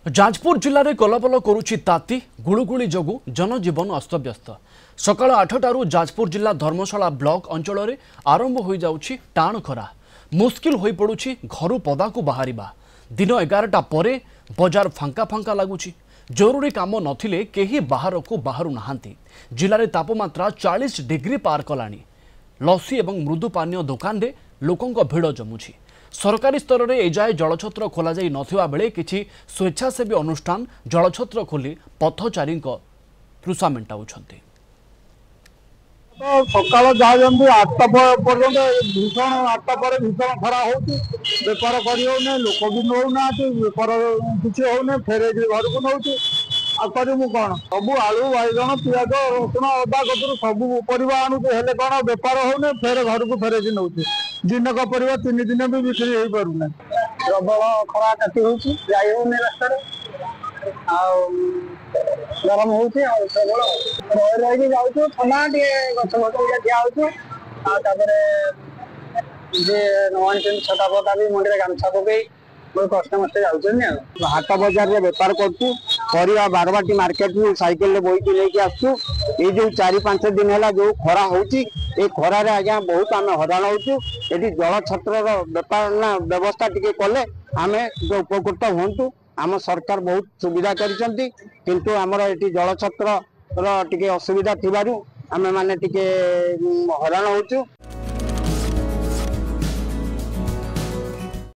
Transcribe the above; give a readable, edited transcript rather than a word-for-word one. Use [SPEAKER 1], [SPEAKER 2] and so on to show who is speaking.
[SPEAKER 1] जाजपुर जिले में कलबल करुछि ताती गुळुगुळी जोगु जनजीवन अस्तव्यस्त। सकाळ 8टारू जाजपुर जिला धर्मशाला ब्लॉक अंचल में आरंभ हो जाउछि टाण खरा। मुस्किल होई पडुछि घरु पदाकू बाहरिबा। दिन 11टा परे बजार फांका फांका लगुछि। जरूरी काम नथिले केही बाहरकू बाहरु नाहांती। जिले में तापमात्रा 40 डिग्री पार कलानी। लस्सी एवं मृदु पानीय दुकान रे लोकंक भिड़ जमुछि। सरकारी स्तर में एजाए जलछत्र खोल जा नथिबा बेले किछि स्वेच्छासेवी अनुष्ठान जलछत्र खोली पथचारी तृषा मेटाउछन्ति।
[SPEAKER 2] सकाल जहाँ जमी 8टा पर्यटन भीषण 8टा पर भीषण खरा होपार कर लोक भी नौना बेपार किसी होने फेरे घर को नौ करू कौन सब आलू बैगण पिज रसुण अदा कतरू सब परिवा आणुचे हेले कौन बेपार होने फेर घर को फेरे नौ दिनक परिवा 3 दिन भी बिक्री हो पारना प्रबल खरा काटी होने रास्ता गरम हो प्रबल रही जाऊँ ठंडा टे गछ गछ ठिया हो छटा पता भी मुंडे गामछा पकई कष्ट मस्ते जाऊँ हाट बजार में बेपार करा बारबाटी मार्केट साइकेल बोईकी लेकिन आसु ये जो 4-5 दिन है जो खरा होती खरार आज्ञा बहुत आम हराण हो जल छत्र बेपार ना व्यवस्था टी कले आम उपकृत हूँ। आम सरकार बहुत सुविधा करिसेंती किंतु आमर ये जल छत्र टी असुविधा थी आम मैंने हराण होचु।